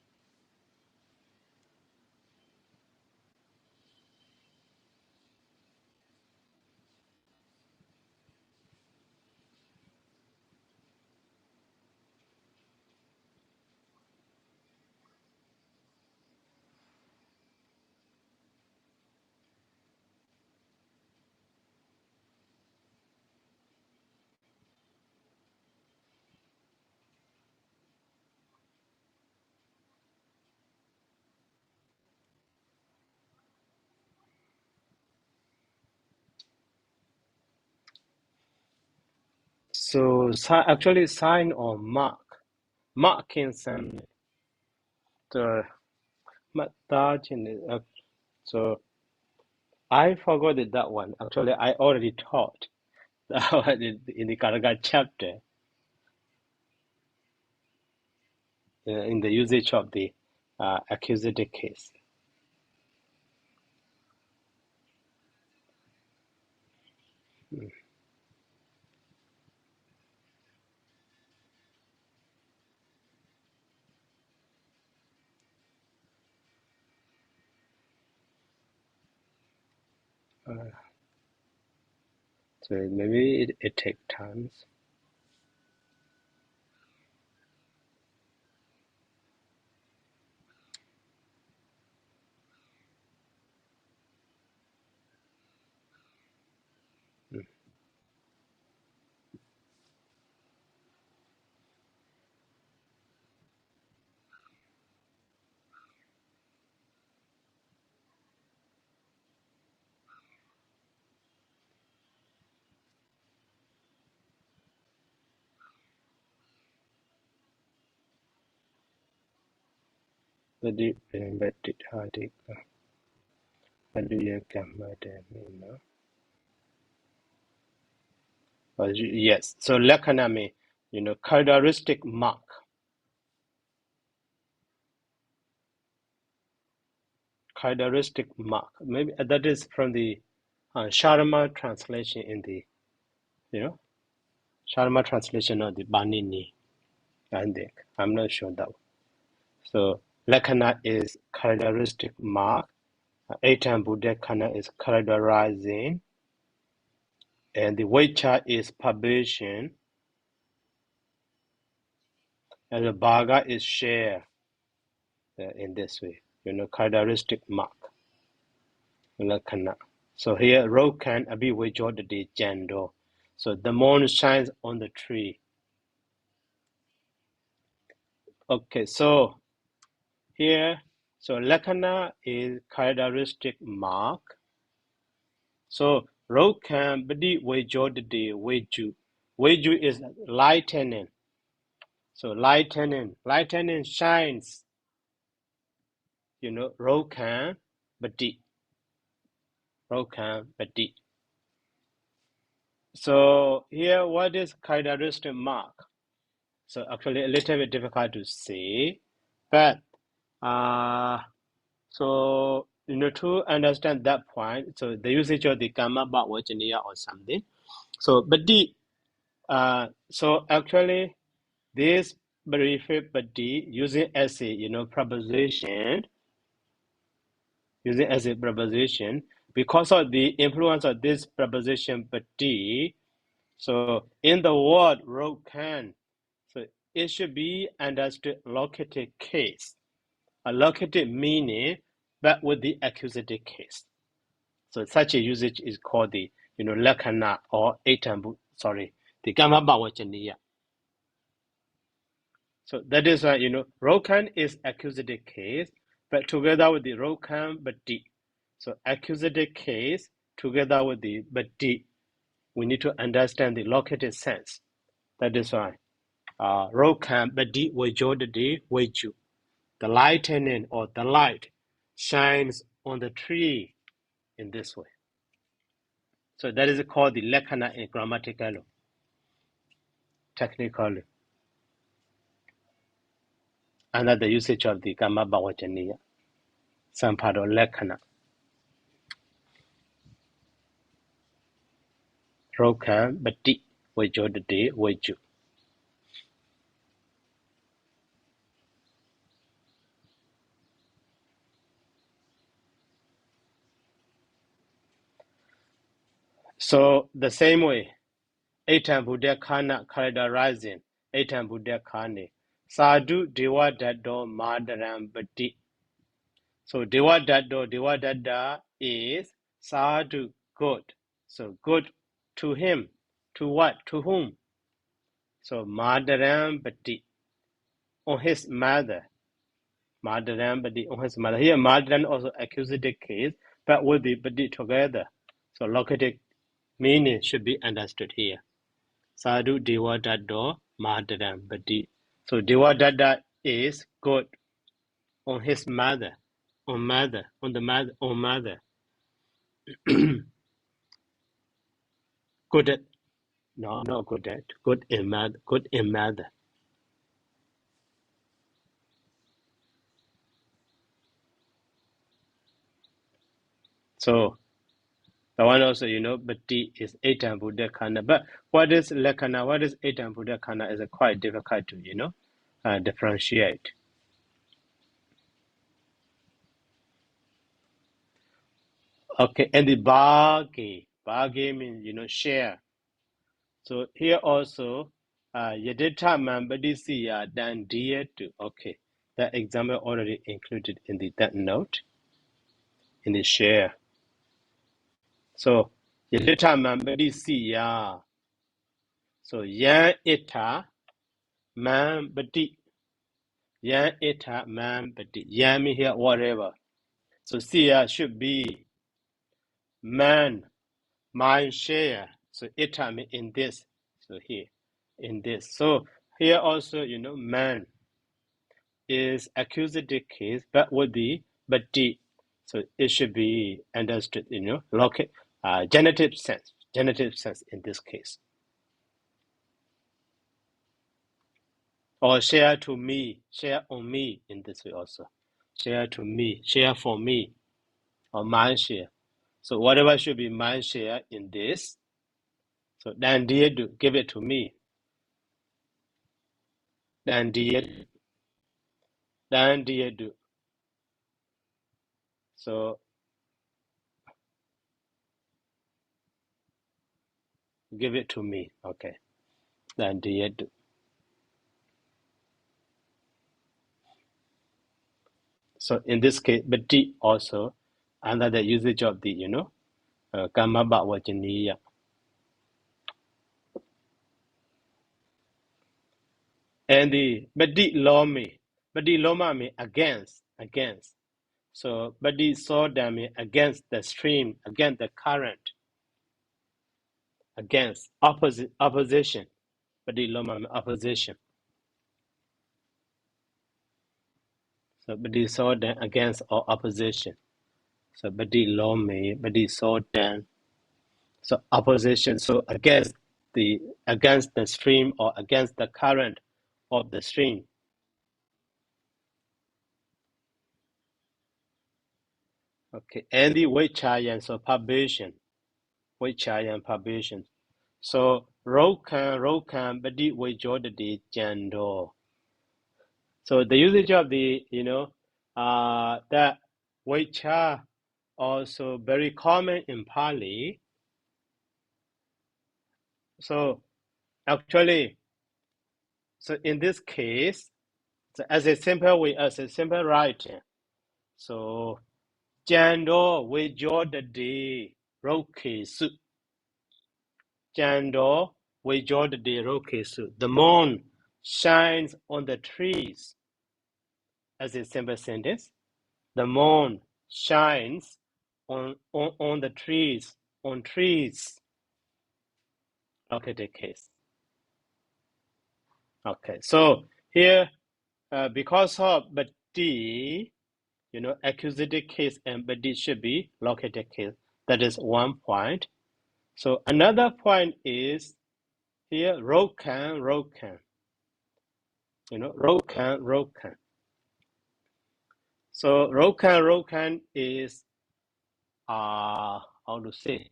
So actually sign or mark. Marking something. So, so I forgot that one. Actually, I already taught that one in the Karaga chapter in the usage of the accusative case. So maybe it takes time. Jadi embedded hadika. Hallelujah Gamma. Yes. So Lakanami, characteristic mark. Characteristic mark. Maybe that is from the Sharma translation in the, Sharma translation of the Banini. I think. I'm not sure that. So Lakana is characteristic mark. Eitan Buddhakana is characterizing. And the Vaicha is publishing. And the Bhaga is share in this way. Characteristic mark. Lakana. So here, Rokan Abi Vajodadi Jando. So the moon shines on the tree. Okay, so here, so Lakana is characteristic mark. So Rokan Badi Vajodadi Vaju. Vaju is lightening. So lightening shines Rokan Badi. Rokan Badi. So here, what is characteristic mark? So actually a little bit difficult to say, but so to understand that point, so the usage of the gamma bhawajaniya or something. So Badi, so actually this brief Badi using as a preposition, because of the influence of this preposition Badi. So in the word Rokan, so it should be understood located case, a located meaning, but with the accusative case. So such a usage is called the lakana or etambu. The gamma bhawajaniya. So that is why Rokan is accusative case, but together with the Rokan Badi. So accusative case together with the Badi, we need to understand the located sense. That is why Rokan Badi wajodadi waju. The lightning or the light shines on the tree in this way. So that is called the lakana in grammatical, technically. Another usage of the gamma bhawajaniya, some part of lakana. Rokan Badi wajodadi waju. So the same way, Etam Buddha Kana characterizing Etam Buddha Kane. Sadhu Dewa Daddo Madaram Badi. So Dewa Dada is Sadhu, good. So good to him. To what? To whom? So Madaram Badi, on his mother. Madaram Badi, on his mother. Here Madaram also accusative case, but with the Badi together. So locative meaning should be understood here. Sadhu Dewa Dada Madaram Badi. So Dewa Dada is good on his mother. On the mother, on mother. Good at, no, not good at, good in mother. So the one also, Badi is Etam Buddha Kana. But what is Lakana? What is Etam Buddha Kana is quite difficult to, differentiate. Okay, and the Bhagi means, share. So here also, Yadita Mambadisiya Dan Dietu. Okay, that example already included in that note, in the share. So Yadita Mambadisiya. So Yan Ita Mambadi. Yan Ita Mambadi. Yan mean here whatever. So Siya should be man, mind share. So Ita mean in this. So here, in this. So here also, man is accusative case, but would be Badi. So it should be understood, genitive sense in this case. Or share to me, share on me in this way also. Share to me, share for me, or mind share. So whatever should be mind share in this. So then do give it to me. Then do. So give it to me. Okay. Then do. So in this case, Badi also under the usage of the, Kama Bhawajaniya. And the Badi Loma mean against. So Badi Soda mean against the stream, against the current, against opposition. Badi Loma mean opposition. So badi so then against or opposition. So badi lo me, badi so then. So opposition, so against the stream or against the current of the stream. Okay, and the Weichayan, so publication. Weichayan publication. So rokan badi Weijodadi jando. So the usage of the that Weicha also very common in Pali. So actually, so in this case, so as a simple writing, so Jando Weijodadi rokesu. Jando Weijodadi rokesu. The moon shines on the trees. As a simple sentence, the moon shines on the trees, on trees. Okay, the case. Okay, so here, because of badi, accusative case and badi should be located case. That is one point. So another point is here, rokan. Rokan. So rokan is how to say?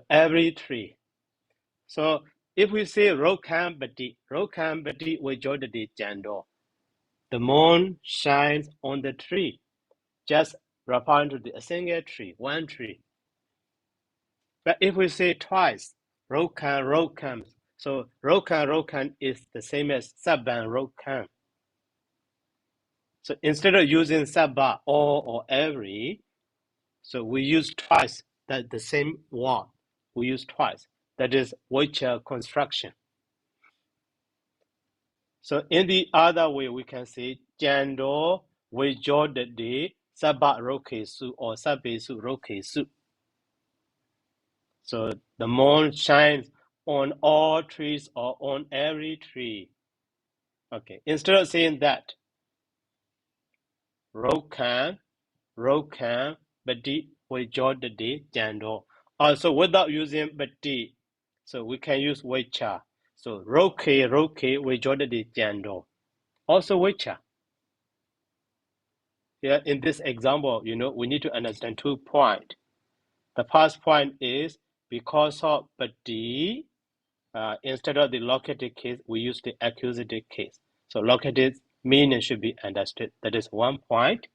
Every tree. So if we say rokan badi Weijodadi jando, the moon shines on the tree, just referring to a single tree, one tree. But if we say twice, rokan, so rokan is the same as sabban rokan. So instead of using sabba all or every, so we use twice the same word. We use twice. That is Weicha construction. So in the other way, we can say Jando Weijodadi Sabat Rokesu or Sabesu Rokesu. So the moon shines on all trees or on every tree. Okay, instead of saying that, Rokan, Badi Weijodadi Jando. Also without using Badi, so we can use Weicha. So Roke Weijodadi Jando. Also Weicha. Here in this example, we need to understand 2 points. The first point is because of badi, instead of the located case, we use the accusative case. So located meaning should be understood. That is one point.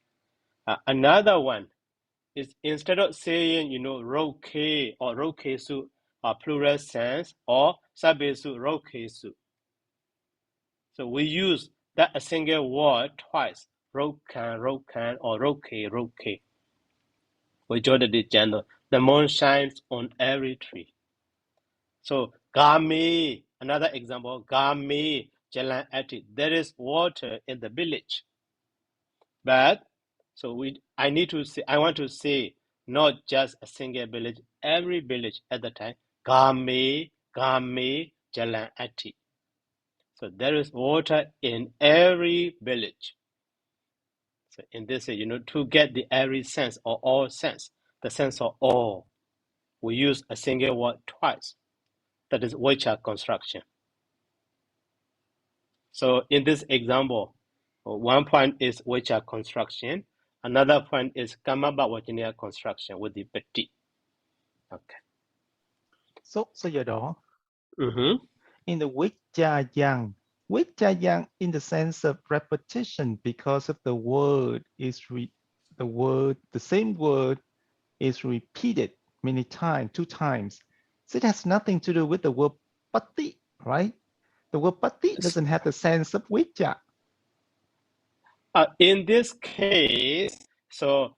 Another one is instead of saying, roke or rokesu, plural sense, or sabesu rokesu. So we use that a single word twice, rokan, or roke. Weijodadi jando. The moon shines on every tree. So Gami, another example, Gami Jalan Ati. There is water in the village. But so I want to say not just a single village, every village at the time. Gami Jalan Ati. So there is water in every village. So in this, to get the every sense or all sense, the sense of all, we use a single word twice. That is Weicha construction. So in this example, one point is Weicha construction. Another point is Kamaba Wajinia construction with the beti. Okay. So Sayadaw, Mm-hmm. in the Weicha yang in the sense of repetition because of the word is the same word is repeated many times, 2 times. So it has nothing to do with the word pati, right? The word pati doesn't have the sense of Weicha. In this case, so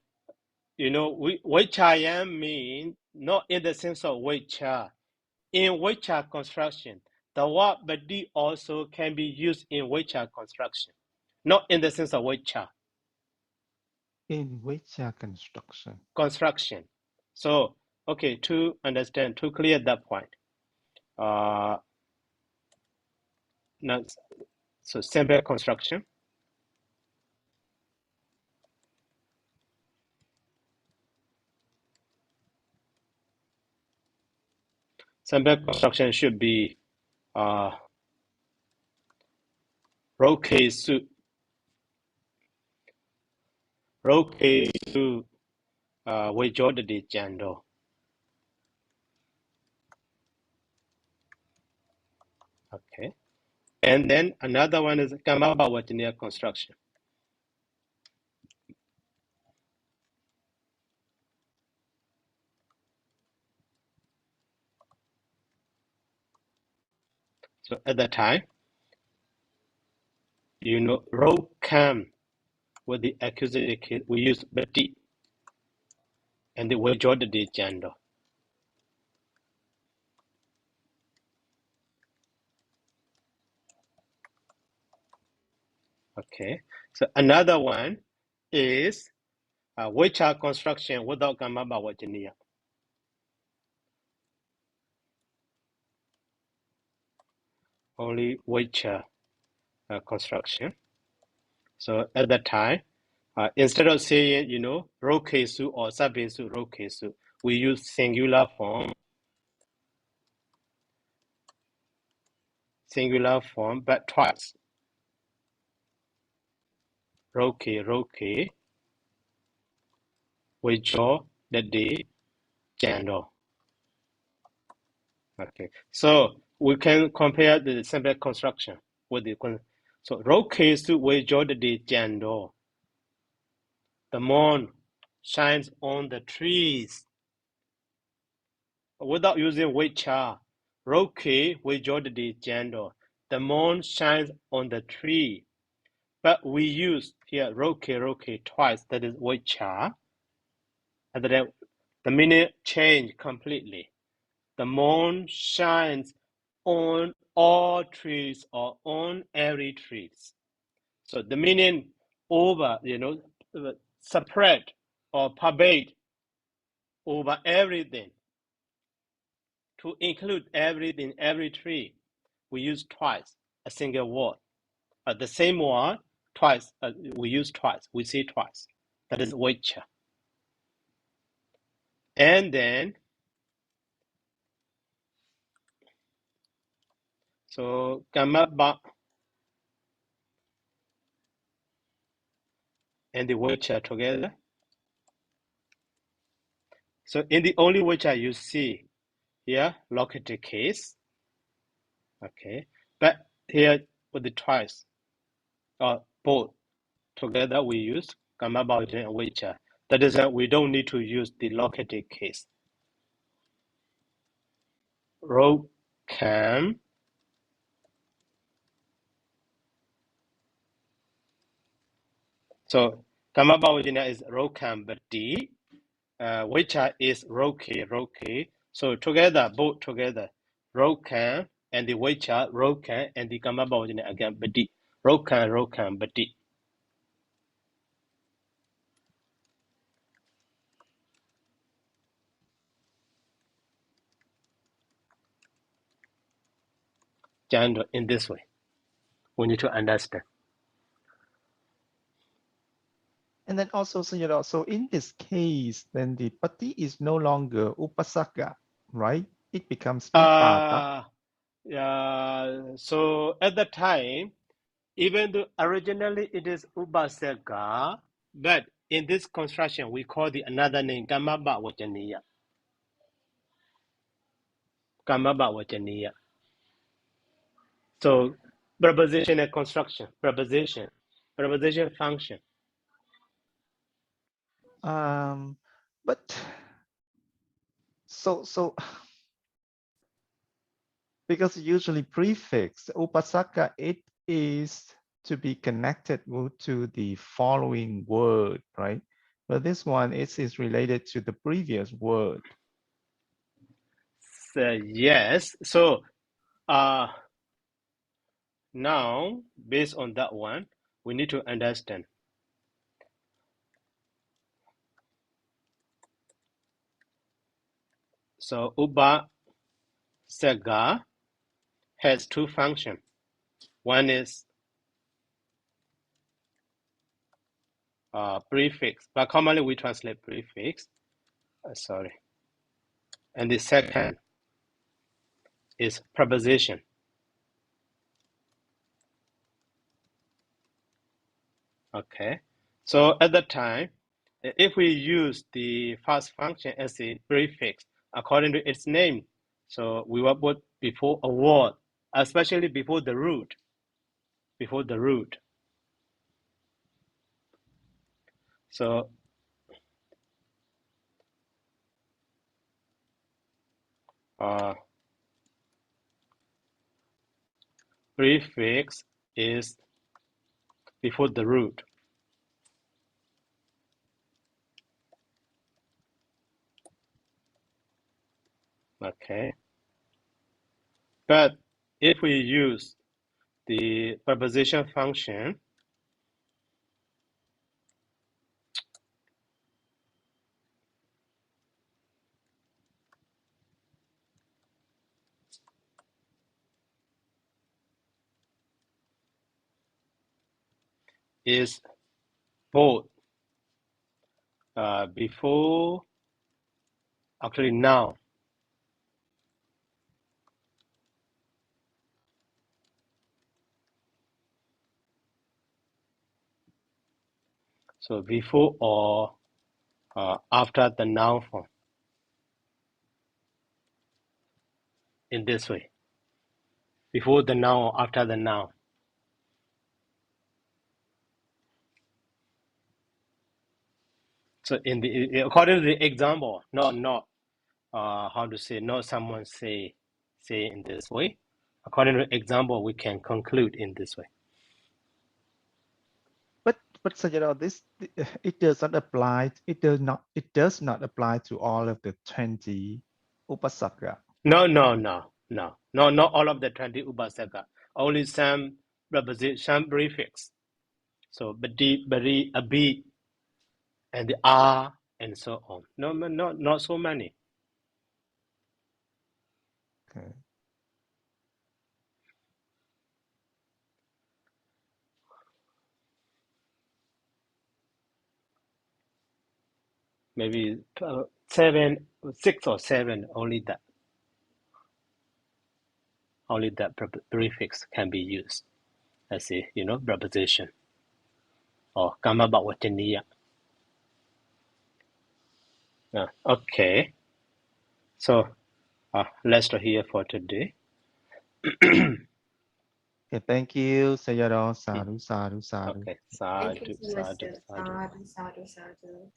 Weicha mean not in the sense of Weicha. In Weicha construction, the word beti also can be used in Weicha construction, not in the sense of Weicha. In Weicha construction. Construction. So, okay, to clear that point. Now, so simple construction. simple construction should be rokesu wejodade jando. Okay. And then another one is kamaba wajaniya construction. So at that time, you know, ro kam with the accusative case, we use bati and the wejodade jando. Okay. So another one is which are construction without kamaba wajaniya. Only which construction. So at that time, instead of saying, you know, rokesu or sabesu rokesu, we use singular form, but twice. Roke, wejo, the day, jando. Okay, so we can compare the simple construction with the so rokesu wejo the day jando. The moon shines on the trees. Without using wecha, roke wejo the day jando. The moon shines on the tree. But we use here roke twice, that is wecha. And then the meaning change completely. The moon shines on all trees or on every trees. So the meaning over, you know, spread or pervade over everything to include everything, every tree. We use twice, a single word. The same word twice, we use twice, we say twice. That is wecha. And then, so kamaba and the wecha together. So in the only wecha you see here, located case. Okay, but here with the twice or both together we use kamaba and wecha. That is that we don't need to use the located case. Ro cam. So kamaba is ro cam but d. Wecha is roke. So together, both together, rokan and the wecha, rokan and the kamaba again, badi. Rokan, badi. Jando in this way. We need to understand. And then also, so in this case, then the pati is no longer upasaka, right? It becomes nipata. So at the time, even though originally it is ubasaka, but in this construction we call the another name kamaba wajaniya. Kamaba wajaniya. So preposition and construction, preposition function. But so because usually prefix upasaka, it is to be connected to the following word, right? But this one is related to the previous word. So, yes. So now based on that one, we need to understand. So uba saga has two functions. One is prefix, but commonly we translate prefix. Sorry. And the second is preposition. Okay, so at that time, if we use the first function as a prefix according to its name, so we will put before a word, especially before the root. Before the root. So prefix is before the root. Okay. But if we use the preposition function, is both before actually noun. So before or after the noun form. In this way. Before the noun or after the noun. So in the according to the example, not how to say, not someone say in this way. According to the example, we can conclude in this way. But Sayadaw, it does not apply. It does not apply to all of the 20 upasaka. No, not all of the 20 upasaka. Only some preposition, some prefix. So bari, abi, and the are, and so on. No, not so many. Okay. Maybe 6 or 7. Only that prefix can be used as a preposition or kama bhawatiniya. Okay, so let's stop here for today. Okay, thank you, Sayadaw. Sadhu, sadhu, sadhu. Okay, Thank you sadhu, so much, sadhu, sir. sadhu. Sadhu, sadhu, sadhu.